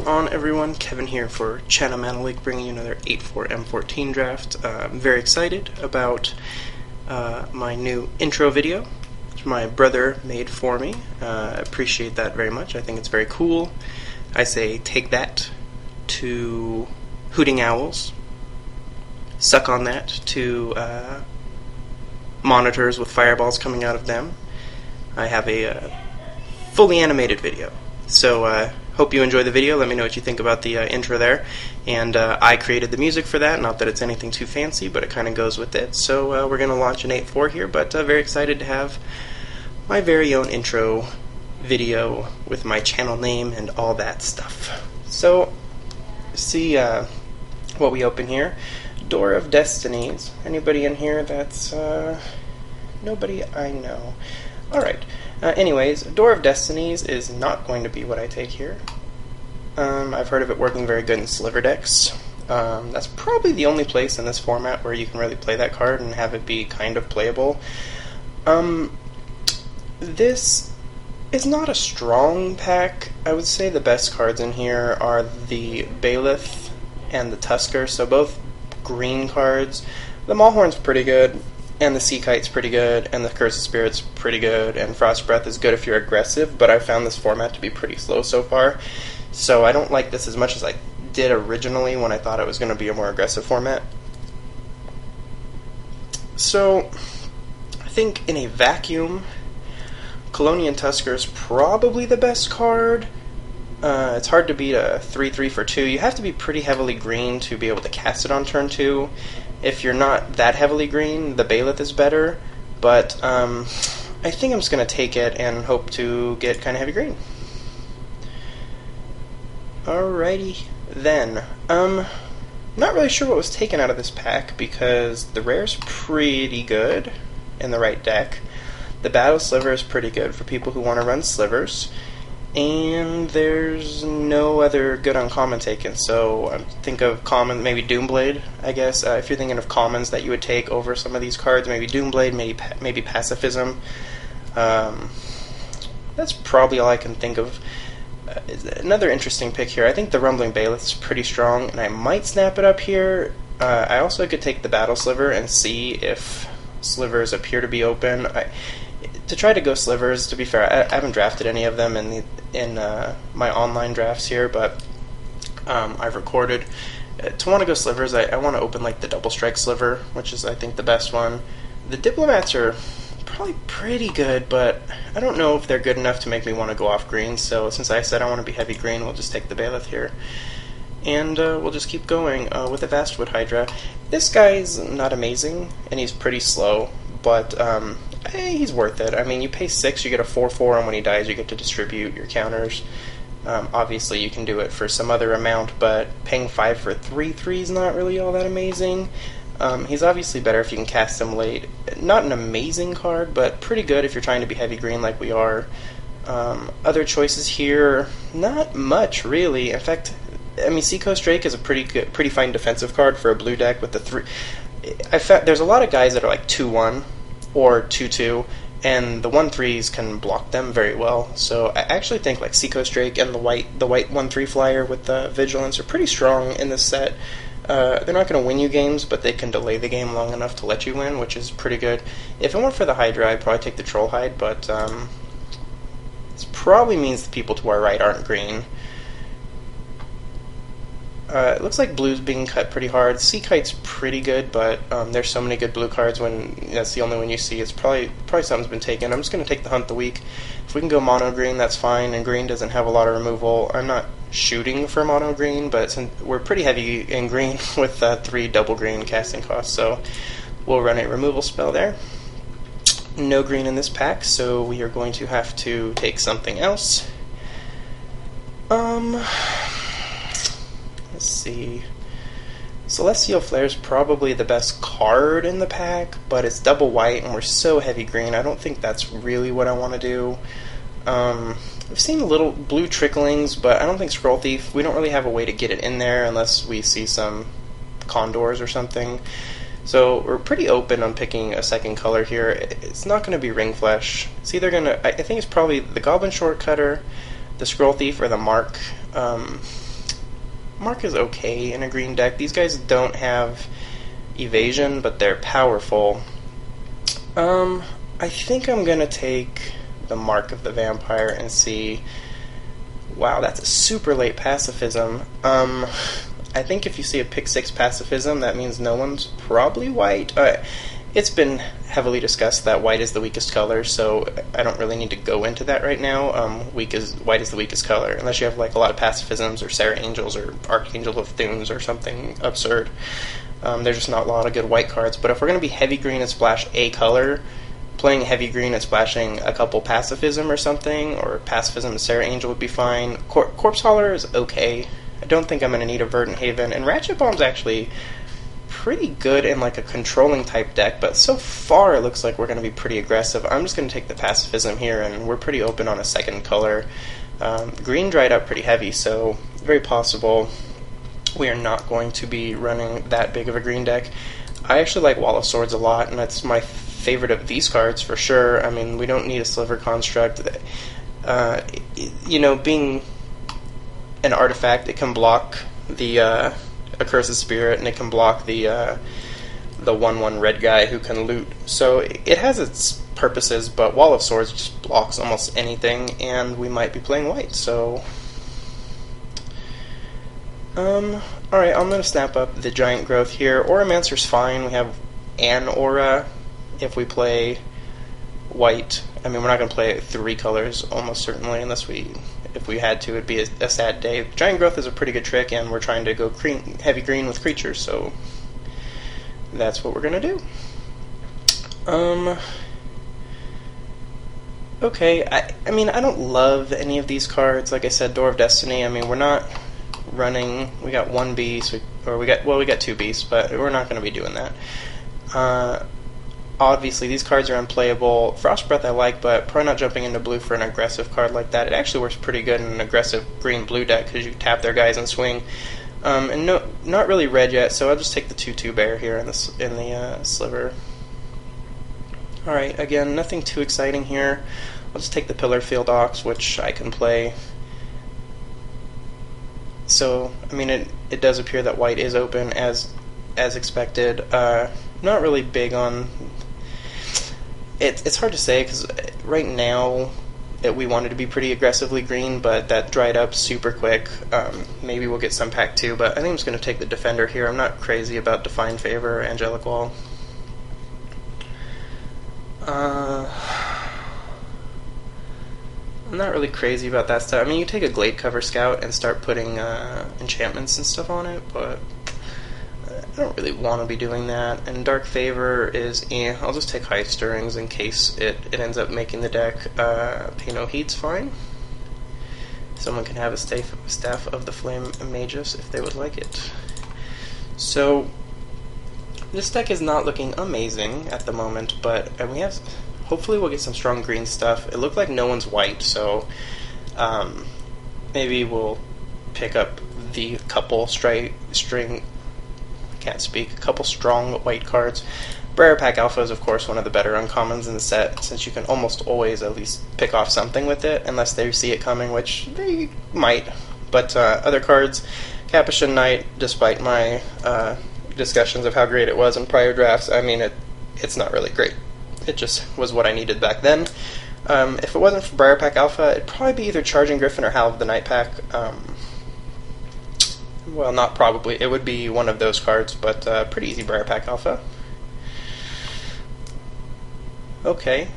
on, everyone? Kevin here for Channel League, bringing you another 8-4 M14 draft. I'm very excited about my new intro video, which my brother made for me. I appreciate that very much. I think it's very cool. I say take that to hooting owls, suck on that to monitors with fireballs coming out of them. I have a fully animated video. So hope you enjoy the video. Let me know what you think about the intro there. And I created the music for that. Not that it's anything too fancy, but it kind of goes with it. So we're going to launch an 8-4 here, but very excited to have my very own intro video with my channel name and all that stuff. So see what we open here. Door of Destinies. Anybody in here that's nobody I know. Alright. Anyways, Door of Destinies is not going to be what I take here. I've heard of it working very good in sliver decks. That's probably the only place in this format where you can really play that card and have it be kind of playable. This is not a strong pack. I would say the best cards in here are the Bailiff and the Tusker, so both green cards. The Maulhorn's pretty good, and the Sea Kite's pretty good, and the Curse of Spirit's pretty good, and Frost Breath is good if you're aggressive, but I found this format to be pretty slow so far, so I don't like this as much as I did originally when I thought it was going to be a more aggressive format. So, I think in a vacuum, Colonian Tusker is probably the best card. It's hard to beat a 3/3 for 2. You have to be pretty heavily green to be able to cast it on turn 2. If you're not that heavily green, the Bailiff is better, but I think I'm just going to take it and hope to get kind of heavy green. Alrighty then. Not really sure what was taken out of this pack because the rare's pretty good in the right deck. The Battle Sliver is pretty good for people who want to run slivers. And there's no other good uncommon taken, so think of common, maybe Doomblade, I guess. If you're thinking of commons that you would take over some of these cards, maybe Doomblade, maybe Pacifism. That's probably all I can think of. Another interesting pick here, I think the Rumbling Bailiff is pretty strong, and I might snap it up here. I also could take the Battle Sliver and see if slivers appear to be open. To try to go slivers, to be fair, I haven't drafted any of them in my online drafts here, but I've recorded. To want to go slivers, I want to open like the Double Strike Sliver, which is I think the best one. The Diplomats are probably pretty good, but I don't know if they're good enough to make me want to go off green, so since I said I want to be heavy green, we'll just take the Bailiff here. And we'll just keep going with the Vastwood Hydra. This guy's not amazing, and he's pretty slow, but he's worth it. I mean, you pay 6, you get a 4/4, and when he dies, you get to distribute your counters. Obviously, you can do it for some other amount, but paying 5 for 3/3 is not really all that amazing. He's obviously better if you can cast him late. Not an amazing card, but pretty good if you're trying to be heavy green like we are. Other choices here, not much really. In fact, I mean, Seacoast Drake is a pretty fine defensive card for a blue deck with the 3. I found there's a lot of guys that are like 2/1 or 2/2, and the 1/3s can block them very well. So I actually think like Seacoast Drake and the white 1/3 flyer with the Vigilance are pretty strong in this set. They're not going to win you games, but they can delay the game long enough to let you win, which is pretty good. If it weren't for the Hydra, I'd probably take the Troll Hide, but this probably means the people to our right aren't green. It looks like blue's being cut pretty hard. Sea Kite's pretty good, but there's so many good blue cards when that's the only one you see. It's probably something's been taken. I'm just going to take the Hunt the Weak. If we can go mono green, that's fine, and green doesn't have a lot of removal. I'm not shooting for mono green, but since we're pretty heavy in green with 3 double green casting costs, so we'll run a removal spell there. No green in this pack, so we are going to have to take something else. Let's see. Celestial Flare is probably the best card in the pack, but it's double white and we're so heavy green. I don't think that's really what I want to do. We've seen little blue tricklings, but I don't think Scroll Thief, we don't really have a way to get it in there unless we see some condors or something. So we're pretty open on picking a second color here. It's not going to be Ring Flesh. It's either going to, I think it's probably the Goblin Shortcutter, the Scroll Thief, or the Mark. Mark is okay in a green deck. These guys don't have evasion, but they're powerful. I think I'm gonna take the Mark of the Vampire and see. Wow, that's a super late pacifism. I think if you see a pick 6 pacifism, that means no one's probably white. It's been heavily discussed that white is the weakest color, so I don't really need to go into that right now. White is the weakest color, unless you have like a lot of pacifisms or Sarah Angels or Archangel of Thunes or something absurd. There's just not a lot of good white cards. But if we're going to be heavy green and splash a color, playing heavy green and splashing a couple pacifism or something, or pacifism and Sarah Angel would be fine. Corpse Hauler is okay. I don't think I'm going to need a Verdant Haven, and Ratchet Bomb's actually pretty good in like a controlling type deck, but so far it looks like we're going to be pretty aggressive. I'm just going to take the pacifism here, and we're pretty open on a second color. Green dried up pretty heavy, so very possible we are not going to be running that big of a green deck. I actually like Wall of Swords a lot, and that's my favorite of these cards for sure. I mean, we don't need a Sliver Construct. Being an artifact, it can block the Accursed Spirit, and it can block the 1/1 red guy who can loot. So it has its purposes, but Wall of Swords just blocks almost anything, and we might be playing white. So, alright, I'm going to snap up the Giant Growth here. Auramancer's fine. We have an Aura if we play white. I mean, we're not going to play 3 colors, almost certainly, unless if we had to, it'd be a sad day. Giant Growth is a pretty good trick, and we're trying to go heavy green with creatures, so that's what we're going to do. Okay, I mean, I don't love any of these cards. Like I said, Door of Destiny, I mean, we're not running, we got 1 beast, we got 2 beasts, but we're not going to be doing that. Obviously, these cards are unplayable. Frost Breath I like, but probably not jumping into blue for an aggressive card like that. It actually works pretty good in an aggressive green-blue deck because you tap their guys and swing. And no, not really red yet, so I'll just take the 2/2 bear here in the sliver. Alright, again, nothing too exciting here. I'll just take the Pillar Field Ox, which I can play. So, I mean, it does appear that white is open as expected. Not really big on... It's hard to say, because right now we wanted to be pretty aggressively green, but that dried up super quick. Maybe we'll get some pack 2, but I think I'm just going to take the Defender here. I'm not crazy about Define Favor or Angelic Wall. I'm not really crazy about that stuff. I mean, you take a Glade Cover Scout and start putting enchantments and stuff on it, but I don't really want to be doing that. And Dark Favor is I'll just take High Stirrings in case it ends up making the deck. Pay No Heed's fine. Someone can have a Staff of the Flame Magus if they would like it. So this deck is not looking amazing at the moment, but we have. Hopefully we'll get some strong green stuff. It looked like no one's white, so maybe we'll pick up the couple couple strong white cards. Briar Pack Alpha is of course one of the better uncommons in the set, since you can almost always at least pick off something with it, unless they see it coming, which they might. But other cards, Capuchin Knight, despite my discussions of how great it was in prior drafts, I mean, it's not really great. It just was what I needed back then. If it wasn't for Briar Pack Alpha, it'd probably be either Charging Griffin or Howl of the Night Pack. Well, not probably. It would be one of those cards, but pretty easy Briar Pack Alpha. Okay.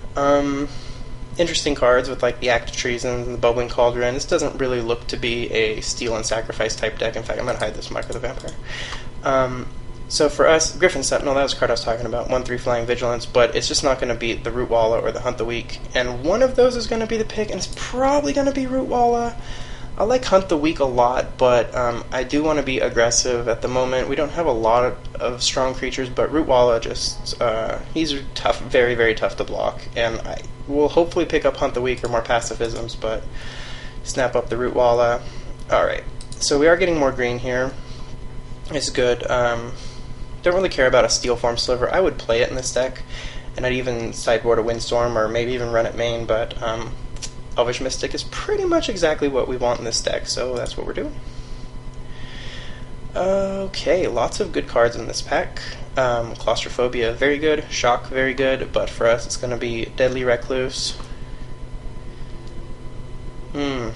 Interesting cards with like the Act of Treason and the Bubbling Cauldron. This doesn't really look to be a Steal and Sacrifice type deck. In fact, I'm going to hide this Mark of the Vampire. So for us, Griffin Sentinel, that was the card I was talking about, 1/3 Flying Vigilance, but it's just not going to beat the Root Walla or the Hunt the Weak. And one of those is going to be the pick, and it's probably going to be Root Walla. I like Hunt the Weak a lot, but I do want to be aggressive at the moment. We don't have a lot of strong creatures, but Root Walla just, he's tough, very, very tough to block. And I will hopefully pick up Hunt the Weak or more pacifisms, but snap up the Root Walla. Alright, so we are getting more green here. It's good. Don't really care about a Steel Form Sliver. I would play it in this deck, and I'd even sideboard a Windstorm, or maybe even run it main, but Elvish Mystic is pretty much exactly what we want in this deck, so that's what we're doing. Okay, lots of good cards in this pack. Claustrophobia, very good. Shock, very good. But for us, it's going to be Deadly Recluse.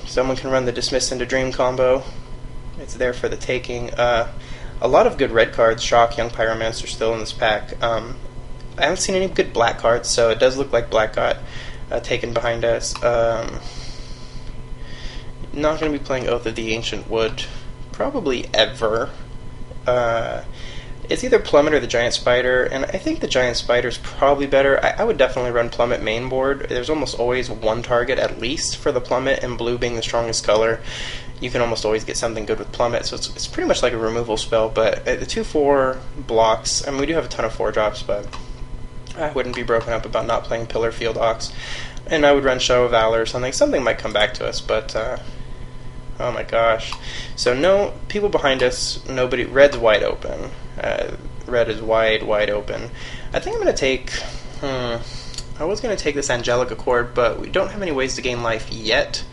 Someone can run the Dismiss into Dream combo. It's there for the taking. A lot of good red cards. Shock, Young Pyromancer still in this pack. I haven't seen any good black cards, so it does look like black got taken behind us. Not going to be playing Oath of the Ancient Wood. Probably ever. It's either Plummet or the Giant Spider, and I think the Giant Spider is probably better. I would definitely run Plummet main board. There's almost always one target at least for the Plummet, and blue being the strongest color, you can almost always get something good with Plummet, so it's pretty much like a removal spell. But the 2/4 blocks, I mean, we do have a ton of 4-drops, but I wouldn't be broken up about not playing Pillar Field Ox, and I would run Show of Valor or something. Something might come back to us, but oh my gosh. So no people behind us, nobody. Red's wide open. Red is wide open. I think I'm going to take... I was going to take this Angelic Accord, but we don't have any ways to gain life yet.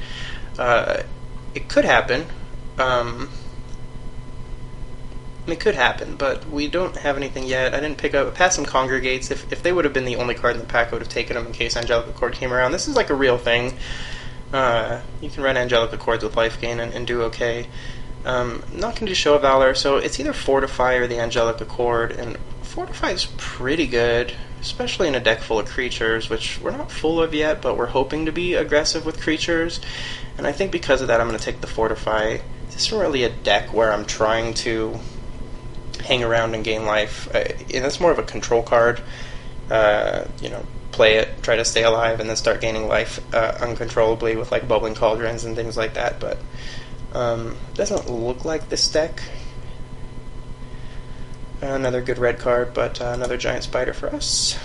It could happen. It could happen, but we don't have anything yet. I didn't pick up... Past some Congregates. If they would have been the only card in the pack, I would have taken them in case Angelic Accord came around. This is like a real thing. You can run Angelic Accords with life gain and do okay. Not going to do Show of Valor, so it's either Fortify or the Angelic Accord, and Fortify is pretty good, especially in a deck full of creatures, which we're not full of yet, but we're hoping to be aggressive with creatures, and I think because of that I'm going to take the Fortify. This isn't really a deck where I'm trying to hang around and gain life, and it's more of a control card. Play it, try to stay alive, and then start gaining life uncontrollably with like Bubbling Cauldrons and things like that, but doesn't look like this deck. Another good red card, but another Giant Spider for us.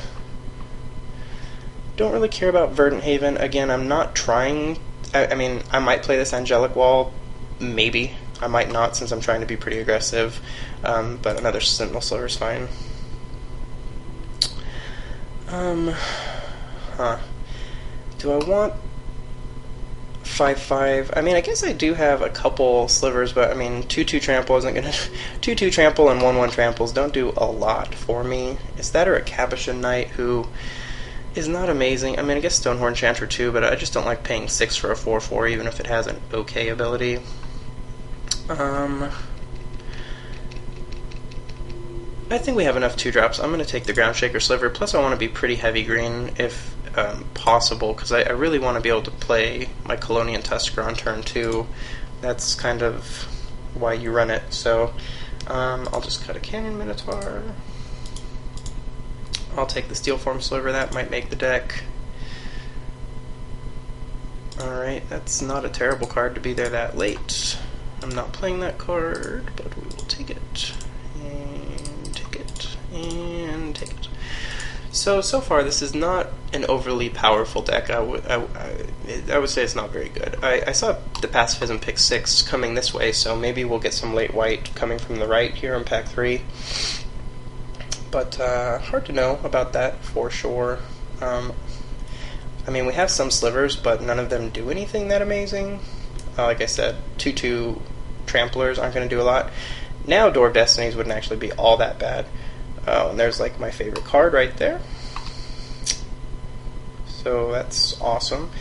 Don't really care about Verdant Haven. Again, I'm not trying... I mean, I might play this Angelic Wall, maybe. I might not, since I'm trying to be pretty aggressive, but another Sentinel Silver is fine. Do I want 5/5? I mean, I guess I do have a couple slivers, but I mean, 2/2 trample isn't gonna 2/2 trample and 1/1 tramples don't do a lot for me. Is that or a Capuchin Knight who is not amazing? I mean, I guess Stonehorn Chanter too, but I just don't like paying 6 for a 4/4, even if it has an okay ability. I think we have enough 2-drops. I'm going to take the Ground Shaker Sliver, plus I want to be pretty heavy green if possible, because I really want to be able to play my Colonian Tusker on turn 2. That's kind of why you run it. So I'll just cut a Canyon Minotaur. I'll take the Steelform Sliver. That might make the deck. Alright, that's not a terrible card to be there that late. I'm not playing that card, but we will take it. And take it. And take it. So far this is not an overly powerful deck. I would say it's not very good. I saw the Pacifism pick 6 coming this way, so maybe we'll get some late white coming from the right here in pack 3. But hard to know about that for sure. I mean, we have some slivers, but none of them do anything that amazing. Like I said, 2/2 Tramplers aren't going to do a lot. Now Door of Destinies wouldn't actually be all that bad. And there's like my favorite card right there. So that's awesome.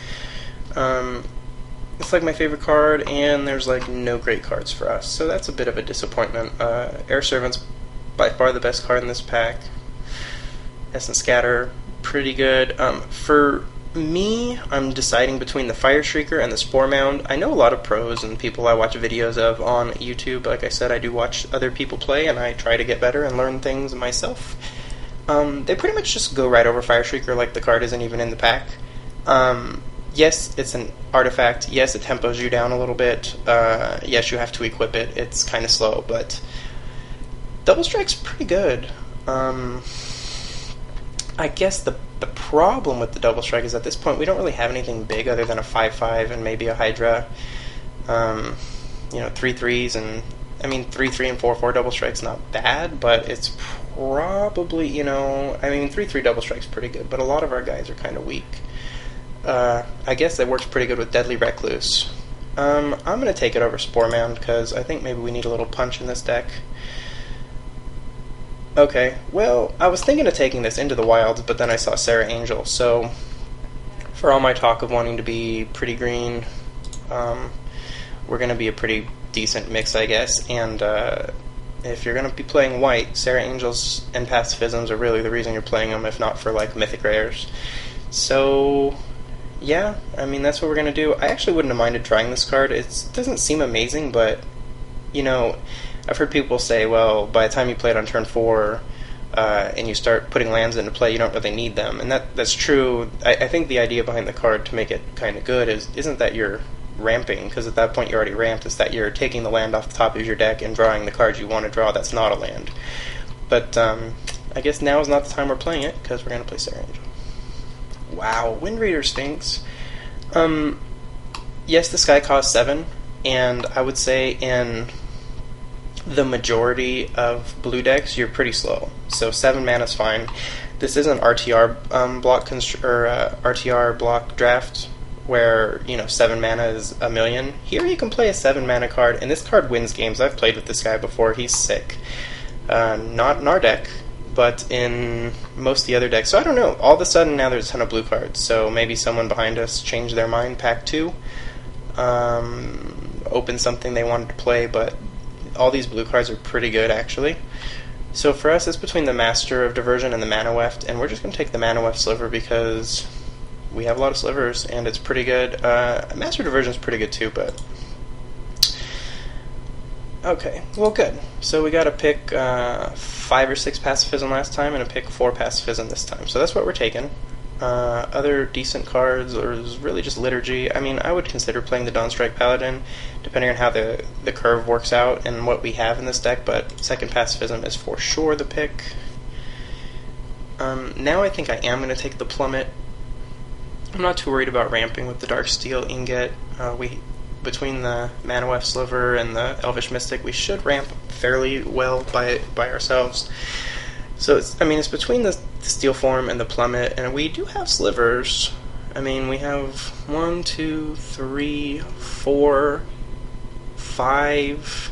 It's like my favorite card, and there's like no great cards for us. So that's a bit of a disappointment. Air Servant's by far the best card in this pack. Essence Scatter, pretty good. For me, I'm deciding between the Fire Shrieker and the Spore Mound. I know a lot of pros and people I watch videos of on YouTube. Like I said, I do watch other people play, and I try to get better and learn things myself. They pretty much just go right over Fire Shrieker like the card isn't even in the pack. Yes, it's an artifact. Yes, it tempos you down a little bit. Yes, you have to equip it. It's kind of slow, but Double Strike's pretty good. I guess the problem with the Double Strike is at this point we don't really have anything big other than a 5/5 and maybe a Hydra. 3/3s, and I mean 3/3 and 4/4 Double Strike's not bad, but it's probably 3/3 Double Strike's pretty good, but a lot of our guys are kind of weak. I guess that works pretty good with Deadly Recluse. I'm going to take it over Spore Mound because I think maybe we need a little punch in this deck. Okay, well, I was thinking of taking this into the wilds, but then I saw Sarah Angel, so for all my talk of wanting to be pretty green, we're going to be a pretty decent mix, I guess, and if you're going to be playing white, Sarah Angels and Pacifisms are really the reason you're playing them, if not for, like, Mythic Rares. So, yeah, I mean, that's what we're going to do. I actually wouldn't have minded trying this card. It doesn't seem amazing, but, you know, I've heard people say, well, by the time you play it on turn 4 and you start putting lands into play, you don't really need them. And that's true. I think the idea behind the card to make it kind of good isn't that you're ramping, because at that point you're already ramped. It's that you're taking the land off the top of your deck and drawing the cards you want to draw that's not a land. But I guess now is not the time we're playing it, because we're going to play Sarah Angel. Wow, Wind Reader stinks. Yes, this guy costs 7, and I would say in the majority of blue decks, you're pretty slow. So 7 mana is fine. This is an RTR RTR block draft where 7 mana is a million. Here you can play a 7 mana card, and this card wins games. I've played with this guy before. He's sick. Not in our deck, but in most of the other decks. So I don't know. All of a sudden now there's a ton of blue cards. So maybe someone behind us changed their mind. Pack 2. Opened something they wanted to play, but all these blue cards are pretty good, actually. So for us, it's between the Master of Diversion and the Mana Weft, and we're just going to take the Mana Weft sliver because we have a lot of slivers, and it's pretty good. Master of Diversion is pretty good too, but... Okay, well, good. So we got a pick 5 or 6 Pacifism last time, and a pick 4 Pacifism this time. So that's what we're taking. Other decent cards is really just Liturgy. I mean, I would consider playing the Dawnstrike Paladin, depending on how the curve works out and what we have in this deck, but second Pacifism is for sure the pick. Now I think I am going to take the Plummet. I'm not too worried about ramping with the Darksteel Ingot. Between the Mana Weft Sliver and the Elvish Mystic, we should ramp fairly well by ourselves. So it's between the Steel Form and the Plummet, and we do have slivers. I mean, we have 1, 2, 3, 4, 5.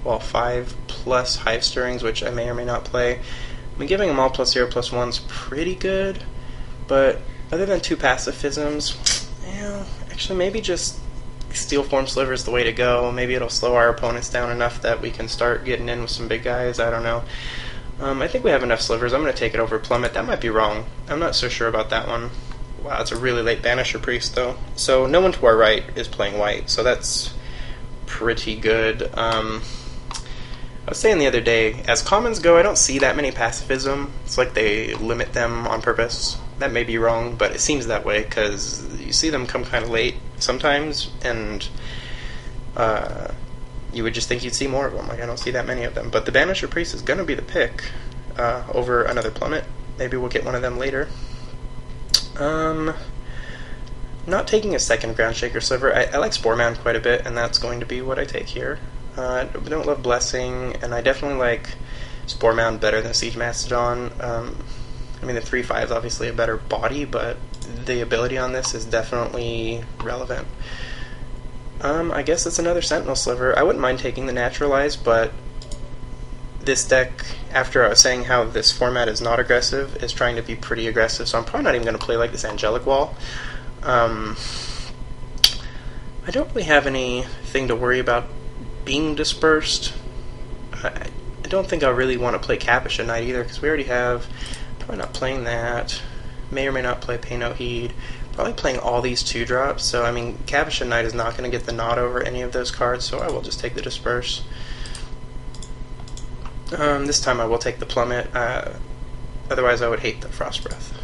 Well, 5 plus Hive Stirrings, which I may or may not play. I mean, giving them all +0/+1 is pretty good, but other than 2 Pacifisms, actually maybe just Steel Form Sliver is the way to go. Maybe it'll slow our opponents down enough that we can start getting in with some big guys. I don't know. I think we have enough slivers. I'm going to take it over Plummet. That might be wrong. I'm not so sure about that one. Wow, it's a really late Banisher Priest, though. So no one to our right is playing white, so that's pretty good. I was saying the other day, as commons go, I don't see that many Pacifism. It's like they limit them on purpose. That may be wrong, but it seems that way, because you see them come kind of late sometimes, and you would just think you'd see more of them. Like, I don't see that many of them. But the Banisher Priest is going to be the pick over another Plummet. Maybe we'll get one of them later. Not taking a second Groundshaker Sliver. I like Spore Mound quite a bit, and that's going to be what I take here. I don't love Blessing, and I definitely like Spore Mound better than Siege Mastodon. I mean, the 3/5 is obviously a better body, but the ability on this is definitely relevant. I guess it's another Sentinel Sliver. I wouldn't mind taking the Naturalize, but this deck, after I was saying how this format is not aggressive, is trying to be pretty aggressive, so I'm probably not even going to play like this Angelic Wall. I don't really have anything to worry about being dispersed. I don't think I really want to play Capisha Knight either, because we already have... Probably not playing that. May or may not play Pay No Heed. Probably playing all these 2-drops, so I mean, Capisha Knight is not going to get the nod over any of those cards, so I will just take the Disperse. This time I will take the Plummet, otherwise I would hate the Frost Breath.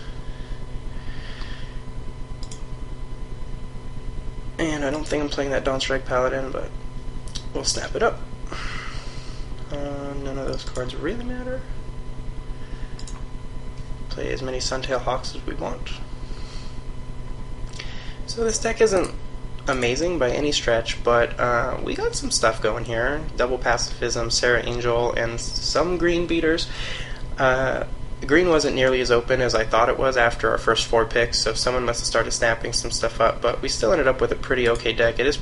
And I don't think I'm playing that Dawnstrike Paladin, but we'll snap it up. None of those cards really matter. Play as many Suntail Hawks as we want. So this deck isn't amazing by any stretch, but we got some stuff going here. Double Pacifism, Sarah Angel, and some green beaters. Green wasn't nearly as open as I thought it was after our first 4 picks, so someone must have started snapping some stuff up, but we still ended up with a pretty okay deck. It is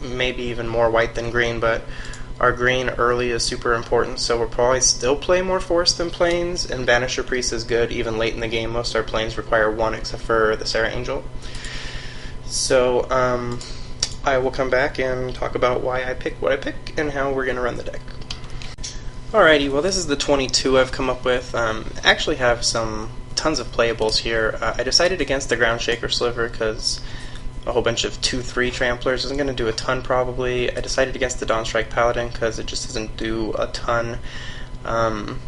maybe even more white than green, but our green early is super important, so we'll probably still play more forest than plains, and Banisher Priest is good even late in the game. Most of our plains require 1 except for the Sarah Angel. So I will come back and talk about why I pick what I pick and how we're going to run the deck. Alrighty, well this is the 22 I've come up with. Actually have tons of playables here. I decided against the Ground Shaker Sliver because a whole bunch of 2-3 tramplers isn't going to do a ton probably. I decided against the Dawnstrike Paladin because it just doesn't do a ton. And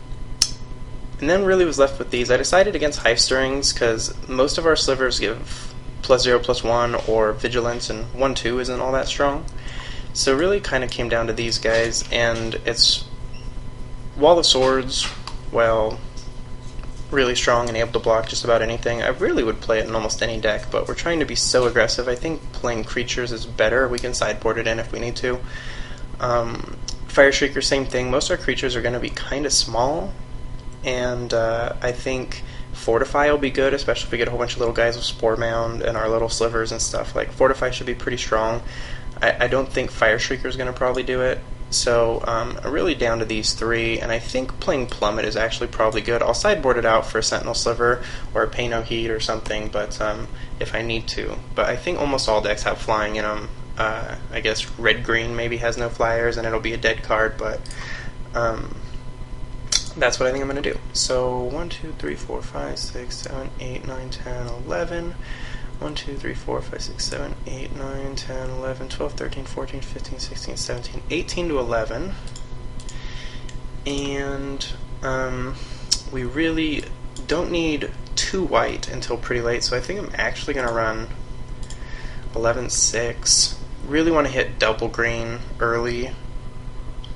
then really was left with these. I decided against Hive Stirrings because most of our slivers give +0/+1 or Vigilance, and 1/2 isn't all that strong. So really kind of came down to these guys, and it's Wall of Swords, well, really strong and able to block just about anything. I really would play it in almost any deck, but we're trying to be so aggressive. I think playing creatures is better. We can sideboard it in if we need to. Fire Shrieker, same thing. Most of our creatures are going to be kind of small, and I think Fortify will be good, especially if we get a whole bunch of little guys with Spore Mound and our little slivers and stuff. Like, Fortify should be pretty strong. I don't think Fire Shrieker is going to probably do it. So I'm really down to these 3, and I think playing Plummet is actually probably good. I'll sideboard it out for a Sentinel Sliver or a Pay No Heed or something, but if I need to. But I think almost all decks have flying in them. I guess Red-Green maybe has no flyers, and it'll be a dead card, but that's what I think I'm going to do. So 1, 2, 3, 4, 5, 6, 7, 8, 9, 10, 11... 1, 2, 3, 4, 5, 6, 7, 8, 9, 10, 11, 12, 13, 14, 15, 16, 17, 18 to 11. And we really don't need 2 white until pretty late, so I think I'm actually going to run 11-6. Really want to hit double green early,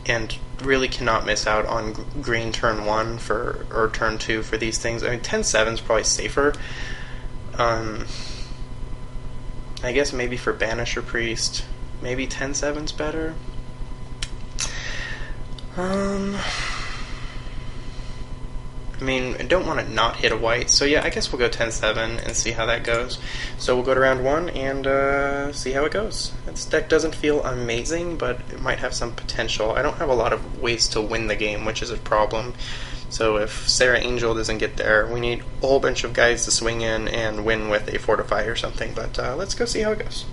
and really cannot miss out on green turn 1 or turn 2 for these things. I mean, 10-7 is probably safer. I guess maybe for Banisher Priest, maybe 10-7's better. I mean, I don't want to not hit a white, so yeah, I guess we'll go 10-7 and see how that goes. So we'll go to round 1 and see how it goes. This deck doesn't feel amazing, but it might have some potential. I don't have a lot of ways to win the game, which is a problem. So if Sarah Angel doesn't get there, we need a whole bunch of guys to swing in and win with a Fortify or something, but let's go see how it goes.